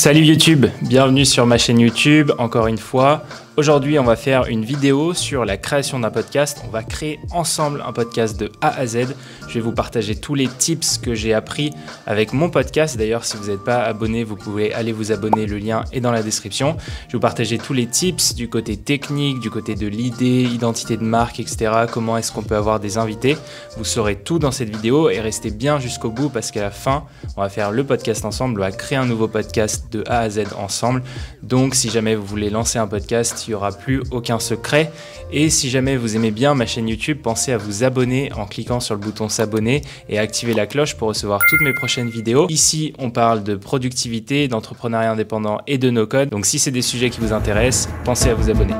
Salut YouTube, bienvenue sur ma chaîne YouTube, encore une fois. Aujourd'hui, on va faire une vidéo sur la création d'un podcast. On va créer ensemble un podcast de A à Z. Je vais vous partager tous les tips que j'ai appris avec mon podcast. D'ailleurs, si vous n'êtes pas abonné, vous pouvez aller vous abonner. Le lien est dans la description. Je vais vous partager tous les tips du côté technique, du côté de l'idée, identité de marque, etc. Comment est-ce qu'on peut avoir des invités. Vous saurez tout dans cette vidéo et restez bien jusqu'au bout parce qu'à la fin, on va faire le podcast ensemble. On va créer un nouveau podcast de A à Z ensemble. Donc, si jamais vous voulez lancer un podcast, il n'y aura plus aucun secret. Et si jamais vous aimez bien ma chaîne YouTube, pensez à vous abonner en cliquant sur le bouton s'abonner et activer la cloche pour recevoir toutes mes prochaines vidéos. Ici, on parle de productivité, d'entrepreneuriat indépendant et de no-code. Donc si c'est des sujets qui vous intéressent, pensez à vous abonner.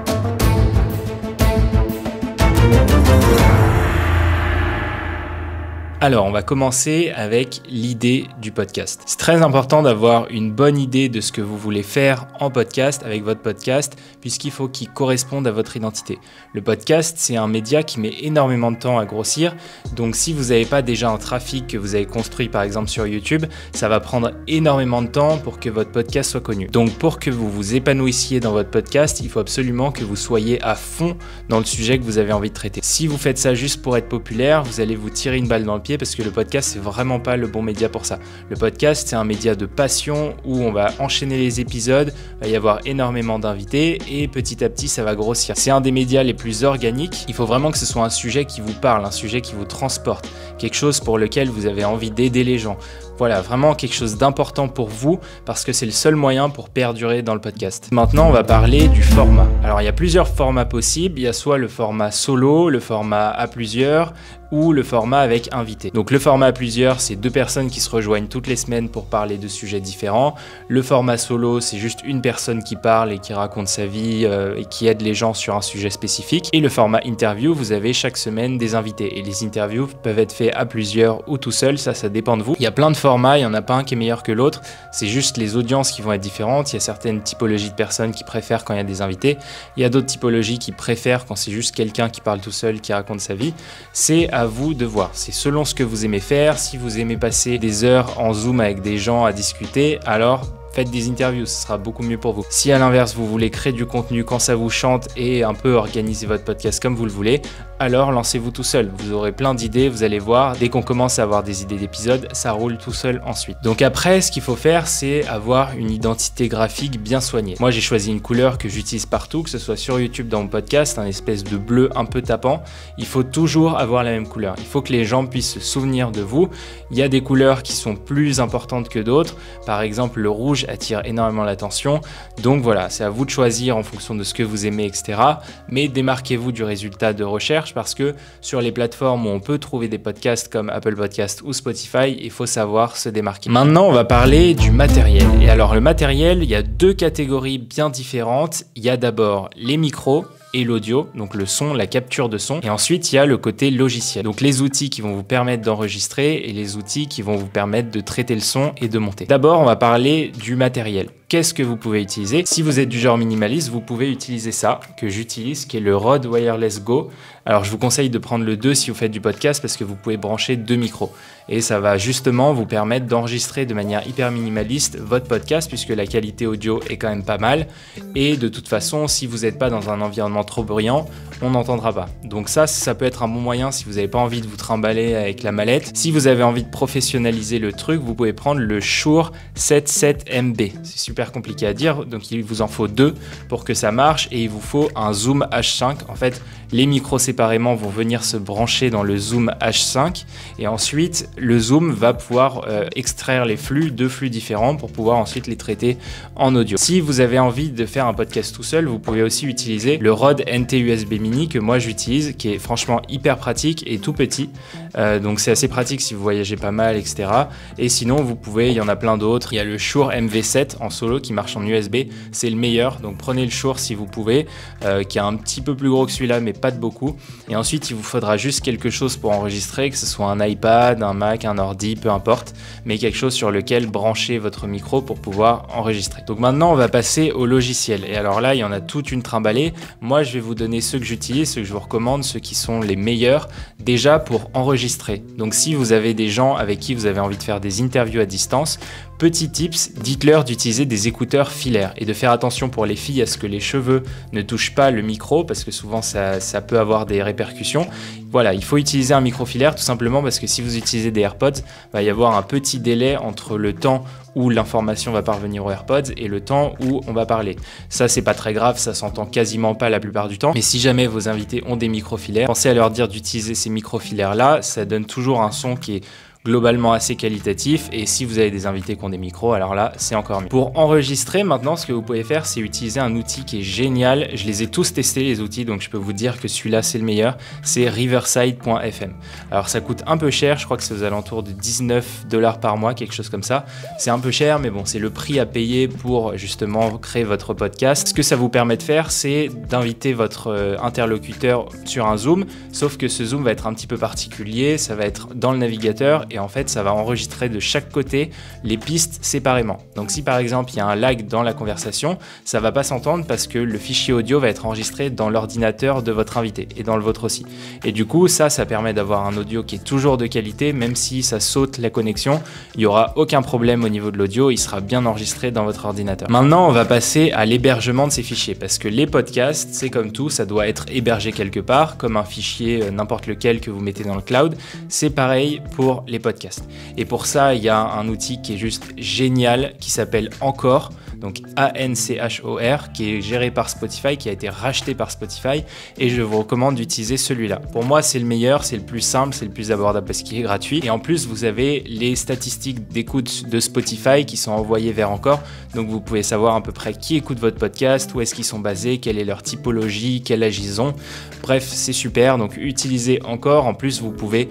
Alors, on va commencer avec l'idée du podcast. C'est très important d'avoir une bonne idée de ce que vous voulez faire en podcast avec votre podcast, puisqu'il faut qu'il corresponde à votre identité. Le podcast, c'est un média qui met énormément de temps à grossir. Donc, si vous n'avez pas déjà un trafic que vous avez construit, par exemple sur YouTube, ça va prendre énormément de temps pour que votre podcast soit connu. Donc, pour que vous vous épanouissiez dans votre podcast, il faut absolument que vous soyez à fond dans le sujet que vous avez envie de traiter. Si vous faites ça juste pour être populaire, vous allez vous tirer une balle dans le pied parce que le podcast, c'est vraiment pas le bon média pour ça. Le podcast, c'est un média de passion où on va enchaîner les épisodes, il va y avoir énormément d'invités et petit à petit, ça va grossir. C'est un des médias les plus organiques. Il faut vraiment que ce soit un sujet qui vous parle, un sujet qui vous transporte, quelque chose pour lequel vous avez envie d'aider les gens. Voilà, vraiment quelque chose d'important pour vous parce que c'est le seul moyen pour perdurer dans le podcast. Maintenant, on va parler du format. Alors, il y a plusieurs formats possibles. Il y a soit le format solo, le format à plusieurs ou le format avec invité. Donc, le format à plusieurs, c'est deux personnes qui se rejoignent toutes les semaines pour parler de sujets différents. Le format solo, c'est juste une personne qui parle et qui raconte sa vie et qui aide les gens sur un sujet spécifique. Et le format interview, vous avez chaque semaine des invités. Et les interviews peuvent être faits à plusieurs ou tout seul, ça dépend de vous. Il y a plein de formats, il n'y en a pas un qui est meilleur que l'autre, c'est juste les audiences qui vont être différentes. Il y a certaines typologies de personnes qui préfèrent quand il y a des invités, il y a d'autres typologies qui préfèrent quand c'est juste quelqu'un qui parle tout seul, qui raconte sa vie. C'est à vous de voir, c'est selon ce que vous aimez faire. Si vous aimez passer des heures en Zoom avec des gens à discuter, alors faites des interviews, ce sera beaucoup mieux pour vous. Si à l'inverse, vous voulez créer du contenu quand ça vous chante et un peu organiser votre podcast comme vous le voulez, alors lancez-vous tout seul. Vous aurez plein d'idées, vous allez voir, dès qu'on commence à avoir des idées d'épisodes, ça roule tout seul ensuite. Donc après, ce qu'il faut faire, c'est avoir une identité graphique bien soignée. Moi, j'ai choisi une couleur que j'utilise partout, que ce soit sur YouTube dans mon podcast, un espèce de bleu un peu tapant. Il faut toujours avoir la même couleur. Il faut que les gens puissent se souvenir de vous. Il y a des couleurs qui sont plus importantes que d'autres. Par exemple, le rouge attire énormément l'attention. Donc voilà, c'est à vous de choisir en fonction de ce que vous aimez, etc. Mais démarquez-vous du résultat de recherche parce que sur les plateformes où on peut trouver des podcasts comme Apple Podcast ou Spotify, il faut savoir se démarquer. Maintenant, on va parler du matériel. Et alors, le matériel, il y a deux catégories bien différentes. Il y a d'abord les micros et l'audio, donc le son, la capture de son. Et ensuite, il y a le côté logiciel. Donc les outils qui vont vous permettre d'enregistrer et les outils qui vont vous permettre de traiter le son et de monter. D'abord, on va parler du matériel. Qu'est-ce que vous pouvez utiliser? Si vous êtes du genre minimaliste, vous pouvez utiliser ça, que j'utilise, qui est le Rode Wireless Go. Alors, je vous conseille de prendre le 2 si vous faites du podcast parce que vous pouvez brancher deux micros. Et ça va justement vous permettre d'enregistrer de manière hyper minimaliste votre podcast puisque la qualité audio est quand même pas mal. Et de toute façon, si vous n'êtes pas dans un environnement trop bruyant, on n'entendra pas. Donc ça peut être un bon moyen si vous n'avez pas envie de vous trimballer avec la mallette. Si vous avez envie de professionnaliser le truc, vous pouvez prendre le Shure 77MB. C'est super compliqué à dire, donc il vous en faut deux pour que ça marche et il vous faut un Zoom H5. En fait, les micros séparément vont venir se brancher dans le Zoom H5 et ensuite le Zoom va pouvoir extraire les flux, deux flux différents pour pouvoir ensuite les traiter en audio. Si vous avez envie de faire un podcast tout seul, vous pouvez aussi utiliser le Rode NT USB Mini que moi j'utilise, qui est franchement hyper pratique et tout petit. Donc c'est assez pratique si vous voyagez pas mal, etc. Et sinon, vous pouvez, il y en a plein d'autres. Il y a le Shure MV7 en solo qui marche en USB, c'est le meilleur. Donc prenez le Shure si vous pouvez, qui est un petit peu plus gros que celui-là, mais pas de beaucoup. Et ensuite, il vous faudra juste quelque chose pour enregistrer, que ce soit un iPad, un Mac, un ordi, peu importe, mais quelque chose sur lequel brancher votre micro pour pouvoir enregistrer. Donc maintenant, on va passer au logiciel. Et alors là, il y en a toute une trimballée. Moi, je vais vous donner ceux que j'utilise, ceux que je vous recommande, ceux qui sont les meilleurs déjà pour enregistrer. Donc si vous avez des gens avec qui vous avez envie de faire des interviews à distance, petit tips, dites-leur d'utiliser des des écouteurs filaires et de faire attention pour les filles à ce que les cheveux ne touchent pas le micro parce que souvent ça peut avoir des répercussions. Voilà, il faut utiliser un micro filaire tout simplement parce que si vous utilisez des AirPods, il va y avoir un petit délai entre le temps où l'information va parvenir aux AirPods et le temps où on va parler. Ça, c'est pas très grave, ça s'entend quasiment pas la plupart du temps. Mais si jamais vos invités ont des micro-filaires, pensez à leur dire d'utiliser ces micro-filaires-là. Ça donne toujours un son qui est globalement assez qualitatif, et si vous avez des invités qui ont des micros, alors là c'est encore mieux. Pour enregistrer maintenant, ce que vous pouvez faire, c'est utiliser un outil qui est génial. Je les ai tous testés les outils, donc je peux vous dire que celui-là c'est le meilleur, c'est Riverside.fm. Alors ça coûte un peu cher, je crois que c'est aux alentours de 19 $ par mois, quelque chose comme ça. C'est un peu cher, mais bon, c'est le prix à payer pour justement créer votre podcast. Ce que ça vous permet de faire, c'est d'inviter votre interlocuteur sur un Zoom, sauf que ce Zoom va être un petit peu particulier, ça va être dans le navigateur, et en fait ça va enregistrer de chaque côté les pistes séparément. Donc si par exemple il y a un lag dans la conversation, ça va pas s'entendre parce que le fichier audio va être enregistré dans l'ordinateur de votre invité et dans le vôtre aussi. Et du coup ça permet d'avoir un audio qui est toujours de qualité, même si ça saute la connexion, il n'y aura aucun problème au niveau de l'audio, il sera bien enregistré dans votre ordinateur. Maintenant on va passer à l'hébergement de ces fichiers, parce que les podcasts, c'est comme tout, ça doit être hébergé quelque part, comme un fichier n'importe lequel que vous mettez dans le cloud. C'est pareil pour les podcasts. Et pour ça, il y a un outil qui est juste génial, qui s'appelle Anchor, donc A-N-C-H-O-R, qui est géré par Spotify, qui a été racheté par Spotify, et je vous recommande d'utiliser celui-là. Pour moi, c'est le meilleur, c'est le plus simple, c'est le plus abordable parce qu'il est gratuit. Et en plus, vous avez les statistiques d'écoute de Spotify qui sont envoyées vers Anchor, donc vous pouvez savoir à peu près qui écoute votre podcast, où est-ce qu'ils sont basés, quelle est leur typologie, quel âge ils ont. Bref, c'est super, donc utilisez Anchor. En plus, vous pouvez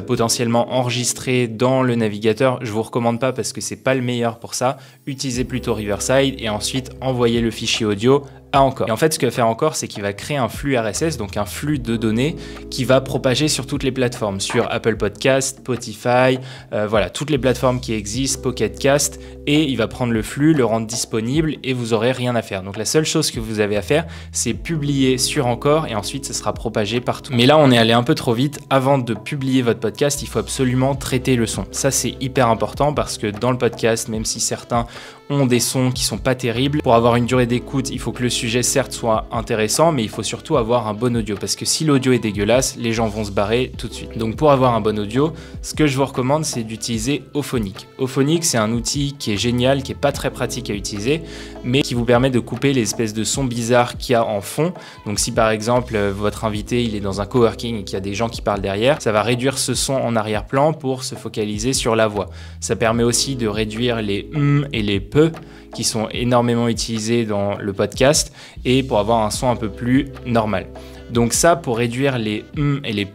potentiellement enregistrer dans le navigateur. Je vous recommande pas parce que c'est pas le meilleur pour ça. Utilisez plutôt Riverside et ensuite envoyez le fichier audio à Anchor. Et en fait, ce que va faire Anchor, c'est qu'il va créer un flux RSS, donc un flux de données qui va propager sur toutes les plateformes, sur Apple Podcast, Spotify, voilà, toutes les plateformes qui existent, Pocket Cast, et il va prendre le flux, le rendre disponible et vous aurez rien à faire. Donc la seule chose que vous avez à faire, c'est publier sur Anchor et ensuite ça sera propagé partout. Mais là, on est allé un peu trop vite. Avant de publier votre podcast, il faut absolument traiter le son. Ça, c'est hyper important parce que dans le podcast, même si certains ont des sons qui sont pas terribles, pour avoir une durée d'écoute, il faut que le sujet certes soit intéressant, mais il faut surtout avoir un bon audio parce que si l'audio est dégueulasse, les gens vont se barrer tout de suite. Donc pour avoir un bon audio, ce que je vous recommande, c'est d'utiliser Auphonic. Auphonic, c'est un outil qui est génial, qui est pas très pratique à utiliser, mais qui vous permet de couper les espèces de sons bizarres qu'il y a en fond. Donc si par exemple votre invité il est dans un coworking et qu'il y a des gens qui parlent derrière, ça va réduire ce son en arrière-plan pour se focaliser sur la voix. Ça permet aussi de réduire les et les qui sont énormément utilisés dans le podcast et pour avoir un son un peu plus normal. Donc ça, pour réduire les et les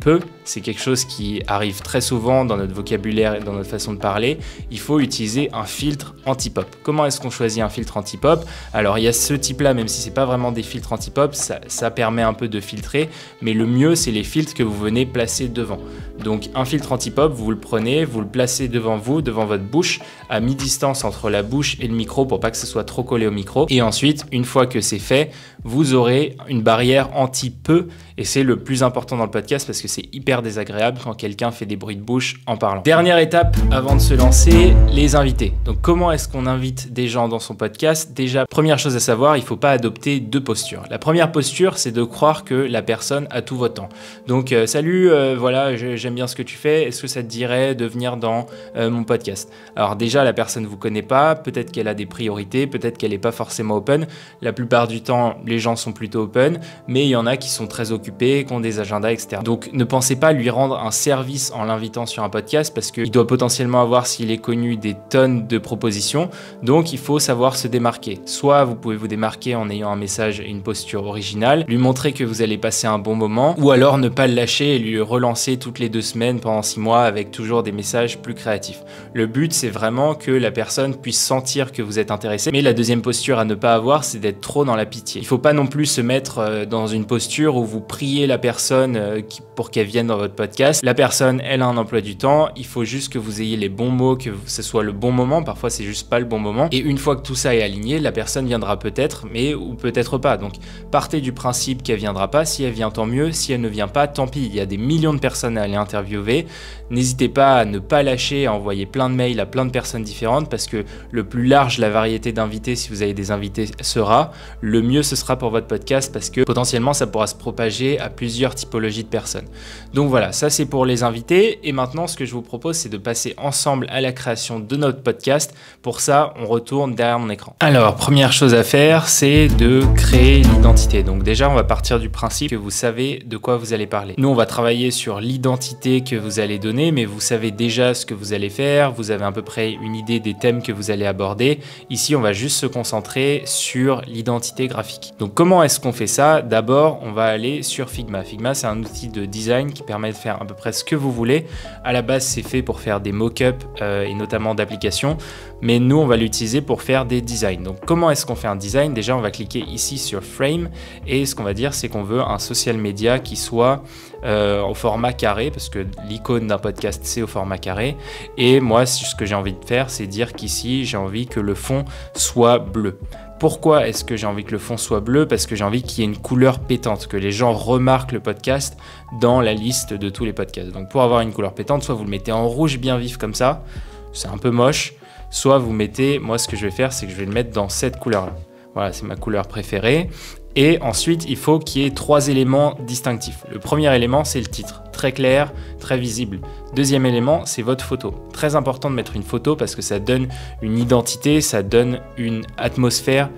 c'est quelque chose qui arrive très souvent dans notre vocabulaire et dans notre façon de parler. Il faut utiliser un filtre anti-pop. Comment est-ce qu'on choisit un filtre anti-pop? Alors il y a ce type-là, même si c'est pas vraiment des filtres anti-pop, ça permet un peu de filtrer, mais le mieux c'est les filtres que vous venez placer devant. Donc un filtre anti-pop, vous le prenez, vous le placez devant vous, devant votre bouche, à mi-distance entre la bouche et le micro pour pas que ce soit trop collé au micro. Et ensuite, une fois que c'est fait, vous aurez une barrière anti-peu, et c'est le plus important dans le podcast parce que c'est hyper désagréable quand quelqu'un fait des bruits de bouche en parlant. Dernière étape avant de se lancer, les invités. Donc comment est-ce qu'on invite des gens dans son podcast? Déjà, première chose à savoir, il ne faut pas adopter deux postures. La première posture, c'est de croire que la personne a tout votre temps. Donc salut, voilà, j'aime bien ce que tu fais, est-ce que ça te dirait de venir dans mon podcast? Alors déjà, la personne ne vous connaît pas, peut-être qu'elle a des priorités, peut-être qu'elle n'est pas forcément open. La plupart du temps, les gens sont plutôt open, mais il y en a qui sont très occupés, qui ont des agendas, etc. Donc ne pensez pas lui rendre un service en l'invitant sur un podcast parce qu'il doit potentiellement avoir, s'il est connu, des tonnes de propositions. Donc il faut savoir se démarquer. Soit vous pouvez vous démarquer en ayant un message et une posture originale, lui montrer que vous allez passer un bon moment, ou alors ne pas le lâcher et lui relancer toutes les 2 semaines pendant 6 mois avec toujours des messages plus créatifs. Le but, c'est vraiment que la personne puisse sentir que vous êtes intéressé. Mais la deuxième posture à ne pas avoir, c'est d'être trop dans la pitié. Il ne faut pas non plus se mettre dans une posture où vous priez la personne pour qu'elle vienne dans votre podcast. La personne, elle a un emploi du temps. Il faut juste que vous ayez les bons mots, que ce soit le bon moment. Parfois, c'est juste pas le bon moment. Et une fois que tout ça est aligné, la personne viendra peut-être, mais ou peut-être pas. Donc, partez du principe qu'elle viendra pas. Si elle vient, tant mieux. Si elle ne vient pas, tant pis. Il y a des millions de personnes à aller interviewer. N'hésitez pas à ne pas lâcher, à envoyer plein de mails à plein de personnes différentes parce que le plus large la variété d'invités, si vous avez des invités, sera, le mieux ce sera pour votre podcast parce que potentiellement ça pourra se propager à plusieurs typologies de personnes. Donc voilà, ça c'est pour les invités. Et maintenant, ce que je vous propose, c'est de passer ensemble à la création de notre podcast. Pour ça, on retourne derrière mon écran. Alors, première chose à faire, c'est de créer l'identité. Donc déjà, on va partir du principe que vous savez de quoi vous allez parler. Nous, on va travailler sur l'identité que vous allez donner, mais vous savez déjà ce que vous allez faire. Vous avez à peu près une idée des thèmes que vous allez aborder. Ici, on va juste se concentrer sur l'identité graphique. Donc, comment est-ce qu'on fait ça? D'abord, on va aller sur Figma. Figma, c'est un outil de design qui permet de faire à peu près ce que vous voulez. À la base, c'est fait pour faire des mock-ups et notamment d'applications, mais nous, on va l'utiliser pour faire des designs. Donc, comment est-ce qu'on fait un design? Déjà, on va cliquer ici sur Frame et ce qu'on va dire, c'est qu'on veut un social media qui soit au format carré parce que l'icône d'un podcast, c'est au format carré. Et moi, ce que j'ai envie de faire, c'est dire qu'ici, j'ai envie que le fond soit bleu. Pourquoi est-ce que j'ai envie que le fond soit bleu? Parce que j'ai envie qu'il y ait une couleur pétante, que les gens remarquent le podcast dans la liste de tous les podcasts. Donc pour avoir une couleur pétante, soit vous le mettez en rouge bien vif comme ça, c'est un peu moche, soit vous mettez, moi ce que je vais faire, c'est que je vais le mettre dans cette couleur-là. Voilà, c'est ma couleur préférée. Et ensuite, il faut qu'il y ait 3 éléments distinctifs. Le premier élément, c'est le titre, très clair, très visible. Deuxième élément, c'est votre photo. Très important de mettre une photo parce que ça donne une identité, ça donne une atmosphère,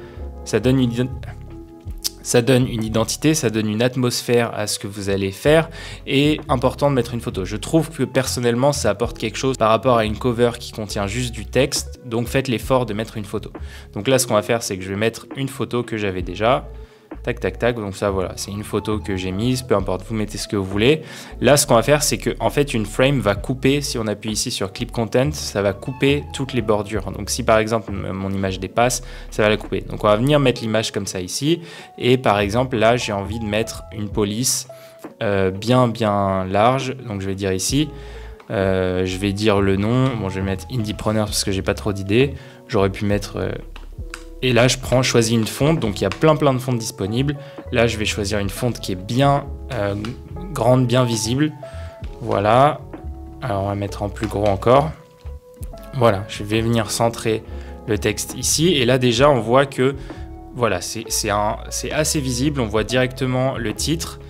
ça donne une identité, ça donne une atmosphère à ce que vous allez faire. Et important de mettre une photo. Je trouve que personnellement, ça apporte quelque chose par rapport à une cover qui contient juste du texte. Donc faites l'effort de mettre une photo. Donc là, ce qu'on va faire, c'est que je vais mettre une photo que j'avais déjà. Tac, tac, tac. Donc ça, voilà, c'est une photo que j'ai mise. Peu importe, vous mettez ce que vous voulez. Là, ce qu'on va faire, c'est que en fait, une frame va couper. Si on appuie ici sur Clip Content, ça va couper toutes les bordures. Donc si par exemple, mon image dépasse, ça va la couper. Donc on va venir mettre l'image comme ça ici. Et par exemple, là, j'ai envie de mettre une police bien large. Donc je vais dire ici. Je vais dire le nom. Bon, je vais mettre Indiepreneur parce que j'ai pas trop d'idées. J'aurais pu mettre... Et là, je choisis une fonte, donc il y a plein de fontes disponibles. Là, je vais choisir une fonte qui est bien grande, bien visible. Voilà. Alors, on va mettre en plus gros encore. Voilà, je vais venir centrer le texte ici. Et là, déjà, on voit que voilà, c'est assez visible. On voit directement le titre.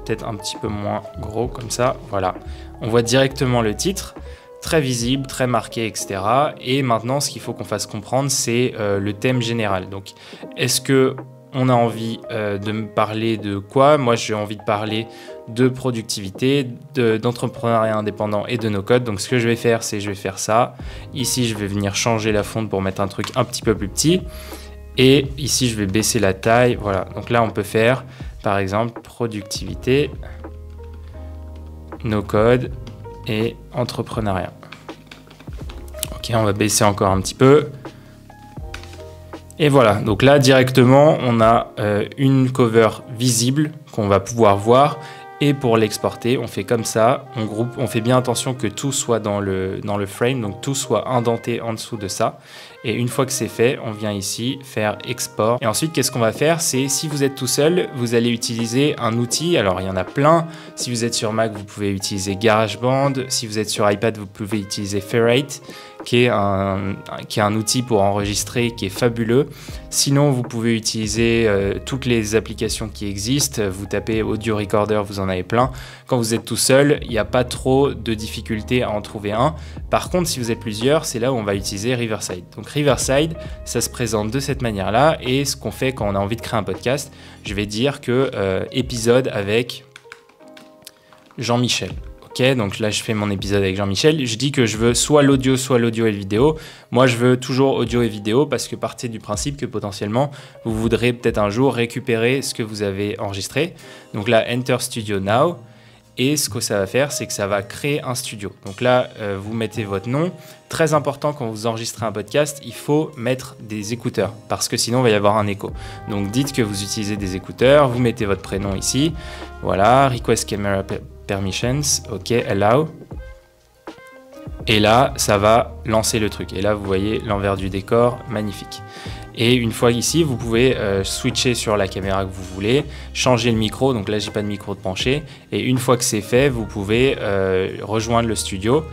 Peut-être un petit peu moins gros comme ça. Voilà. On voit directement le titre. Très visible, très marqué, etc. Et maintenant, ce qu'il faut qu'on fasse comprendre, c'est le thème général. Donc, est-ce que on a envie de me parler de quoi? Moi, j'ai envie de parler de productivité, d'entrepreneuriat indépendant et de no-code. Donc, ce que je vais faire, c'est je vais faire ça. Ici, je vais venir changer la fonte pour mettre un truc un petit peu plus petit. Et ici, je vais baisser la taille. Voilà. Donc là, on peut faire, par exemple, productivité, no-code et entrepreneuriat. Ok, on va baisser encore un petit peu. Et voilà, donc là directement on a une cover visible qu'on va pouvoir voir. Et pour l'exporter, on fait comme ça, on groupe, on fait bien attention que tout soit dans le frame, donc tout soit indenté en dessous de ça. Et une fois que c'est fait, on vient ici faire export. Et ensuite, qu'est-ce qu'on va faire? C'est si vous êtes tout seul, vous allez utiliser un outil. Alors, il y en a plein. Si vous êtes sur Mac, vous pouvez utiliser GarageBand. Si vous êtes sur iPad, vous pouvez utiliser Ferrite, qui est un outil pour enregistrer qui est fabuleux. Sinon, vous pouvez utiliser toutes les applications qui existent. Vous tapez Audio Recorder, vous en avez plein. Quand vous êtes tout seul, il n'y a pas trop de difficulté à en trouver un. Par contre, si vous êtes plusieurs, c'est là où on va utiliser Riverside. Donc Riverside, ça se présente de cette manière-là. Et ce qu'on fait quand on a envie de créer un podcast, je vais dire que épisode avec Jean-Michel. Ok, donc là je fais mon épisode avec Jean-Michel. Je dis que je veux soit l'audio et le vidéo. Moi je veux toujours audio et vidéo parce que partez du principe que potentiellement vous voudrez peut-être un jour récupérer ce que vous avez enregistré. Donc là Enter Studio Now. Et ce que ça va faire, c'est que ça va créer un studio. Donc là, vous mettez votre nom. Très important, quand vous enregistrez un podcast, il faut mettre des écouteurs parce que sinon il va y avoir un écho. Donc dites que vous utilisez des écouteurs, vous mettez votre prénom ici. Voilà, request camera permissions, ok, allow. Et là, ça va lancer le truc. Et là, vous voyez l'envers du décor, magnifique. Et une fois ici, vous pouvez switcher sur la caméra que vous voulez, changer le micro. Donc là, j'ai pas de micro de penché. Et une fois que c'est fait, vous pouvez rejoindre le studio.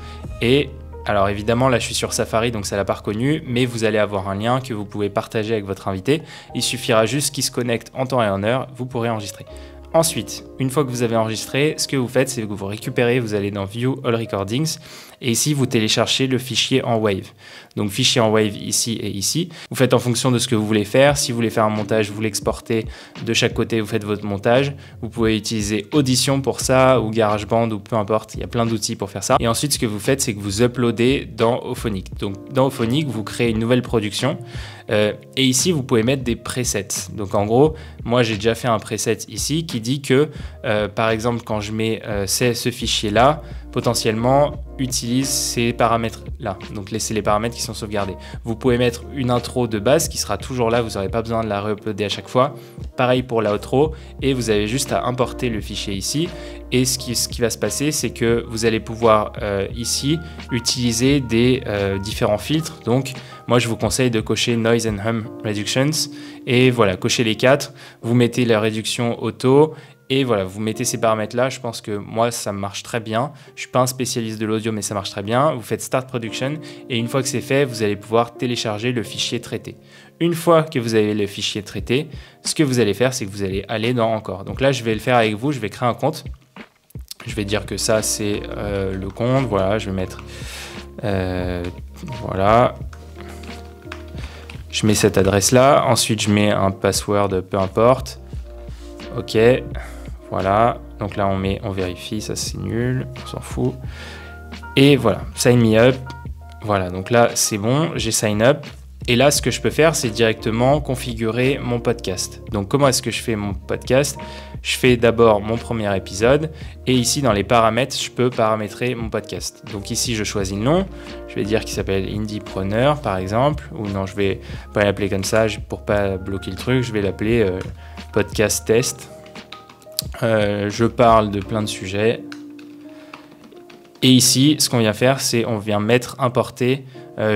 Et alors évidemment, là, je suis sur Safari, donc ça l'a pas reconnu. Mais vous allez avoir un lien que vous pouvez partager avec votre invité. Il suffira juste qu'il se connecte en temps et en heure. Vous pourrez enregistrer. Ensuite, une fois que vous avez enregistré, ce que vous faites, c'est que vous récupérez, vous allez dans View All Recordings et ici, vous téléchargez le fichier en WAV. Donc, fichier en WAV ici et ici. Vous faites en fonction de ce que vous voulez faire. Si vous voulez faire un montage, vous l'exportez de chaque côté, vous faites votre montage. Vous pouvez utiliser Audition pour ça ou GarageBand ou peu importe. Il y a plein d'outils pour faire ça. Et ensuite, ce que vous faites, c'est que vous uploadez dans Auphonic. Donc, dans Auphonic, vous créez une nouvelle production. Et ici, vous pouvez mettre des presets. Donc, en gros, moi, j'ai déjà fait un preset ici qui dit que, par exemple, quand je mets ce fichier-là, potentiellement, utilise ces paramètres-là. Donc, laissez les paramètres qui sont sauvegardés. Vous pouvez mettre une intro de base qui sera toujours là. Vous n'aurez pas besoin de la re-uploader à chaque fois. Pareil pour l'outro. Et vous avez juste à importer le fichier ici. Et ce qui va se passer, c'est que vous allez pouvoir ici utiliser des différents filtres. Donc, moi, je vous conseille de cocher Noise and Hum Reductions. Et voilà, cochez les 4. Vous mettez la réduction auto. Et voilà, vous mettez ces paramètres-là. Je pense que moi, ça marche très bien. Je ne suis pas un spécialiste de l'audio, mais ça marche très bien. Vous faites Start Production. Et une fois que c'est fait, vous allez pouvoir télécharger le fichier traité. Une fois que vous avez le fichier traité, ce que vous allez faire, c'est que vous allez aller dans Encore. Donc là, je vais le faire avec vous. Je vais créer un compte. Je vais dire que ça, c'est le compte. Voilà, je vais mettre... voilà. Je mets cette adresse-là. Ensuite, je mets un password, peu importe. OK. Voilà. Donc là, on vérifie. Ça, c'est nul. On s'en fout. Et voilà. Sign me up. Voilà. Donc là, c'est bon. J'ai sign up. Et là, ce que je peux faire, c'est directement configurer mon podcast. Donc, comment est-ce que je fais mon podcast? Je fais d'abord mon premier épisode. Et ici, dans les paramètres, je peux paramétrer mon podcast. Donc ici, je choisis le nom. Je vais dire qu'il s'appelle Indiepreneur, par exemple. Ou non, je vais pas l'appeler comme ça pour pas bloquer le truc. Je vais l'appeler Podcast Test. Je parle de plein de sujets. Et ici, ce qu'on vient faire, c'est on vient mettre importer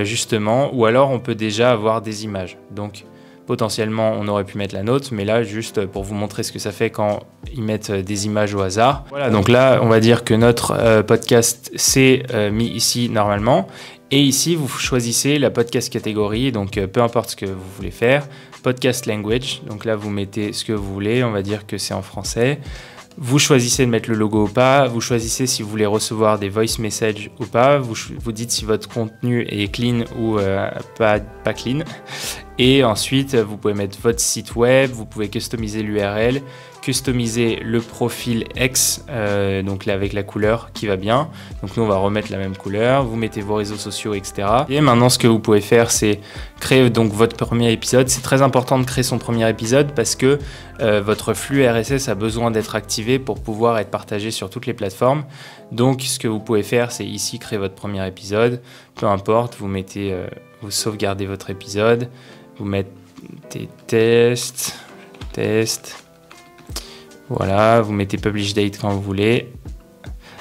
justement, ou alors on peut déjà avoir des images. Donc potentiellement, on aurait pu mettre la nôtre, mais là, juste pour vous montrer ce que ça fait quand ils mettent des images au hasard. Voilà, donc là, on va dire que notre podcast s'est mis ici normalement. Et ici, vous choisissez la podcast catégorie, donc peu importe ce que vous voulez faire. Podcast language, donc là, vous mettez ce que vous voulez, on va dire que c'est en français. Vous choisissez de mettre le logo ou pas, vous choisissez si vous voulez recevoir des voice messages ou pas, vous dites si votre contenu est clean ou pas clean. Et ensuite, vous pouvez mettre votre site web, vous pouvez customiser l'URL, customiser le profil X, donc là avec la couleur qui va bien. Donc nous, on va remettre la même couleur, vous mettez vos réseaux sociaux, etc. Et maintenant, ce que vous pouvez faire, c'est créer donc votre premier épisode. C'est très important de créer son premier épisode parce que votre flux RSS a besoin d'être activé pour pouvoir être partagé sur toutes les plateformes. Donc, ce que vous pouvez faire, c'est ici créer votre premier épisode. Peu importe, vous mettez, vous sauvegardez votre épisode. Vous mettez test. Voilà, vous mettez publish date quand vous voulez.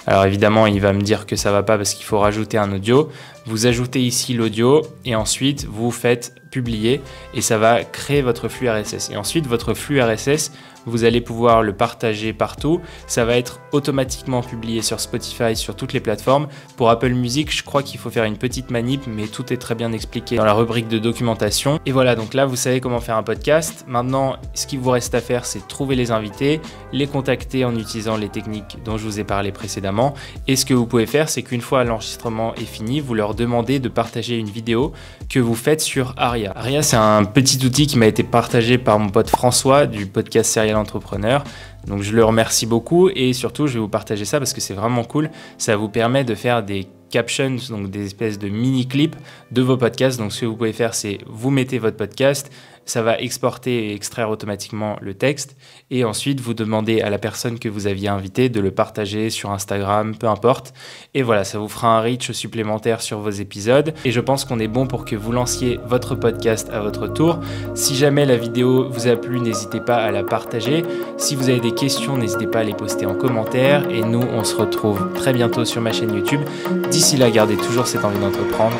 Alors évidemment, il va me dire que ça va pas parce qu'il faut rajouter un audio. Vous ajoutez ici l'audio et ensuite vous faites publier et ça va créer votre flux RSS. Et ensuite, votre flux RSS, vous allez pouvoir le partager partout. Ça va être automatiquement publié sur Spotify, sur toutes les plateformes. Pour Apple Music, je crois qu'il faut faire une petite manip, mais tout est très bien expliqué dans la rubrique de documentation. Et voilà, donc là, vous savez comment faire un podcast. Maintenant, ce qu'il vous reste à faire, c'est trouver les invités, les contacter en utilisant les techniques dont je vous ai parlé précédemment. Et ce que vous pouvez faire, c'est qu'une fois l'enregistrement est fini, vous leur demandez de partager une vidéo que vous faites sur Aria. Aria, c'est un petit outil qui m'a été partagé par mon pote François du podcast Serial Entrepreneur. Donc je le remercie beaucoup et surtout je vais vous partager ça parce que c'est vraiment cool. Ça vous permet de faire des captions, donc des espèces de mini-clips de vos podcasts. Donc ce que vous pouvez faire, c'est vous mettez votre podcast, ça va exporter et extraire automatiquement le texte et ensuite vous demandez à la personne que vous aviez invitée de le partager sur Instagram, peu importe. Et voilà, ça vous fera un reach supplémentaire sur vos épisodes et je pense qu'on est bon pour que vous lanciez votre podcast à votre tour. Si jamais la vidéo vous a plu, n'hésitez pas à la partager. Si vous avez des questions, n'hésitez pas à les poster en commentaire et nous, on se retrouve très bientôt sur ma chaîne YouTube. D'ici là, gardez toujours cette envie d'entreprendre.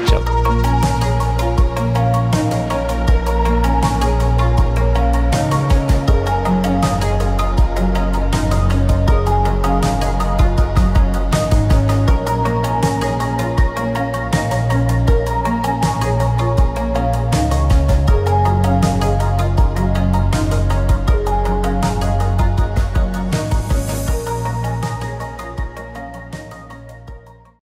Ciao.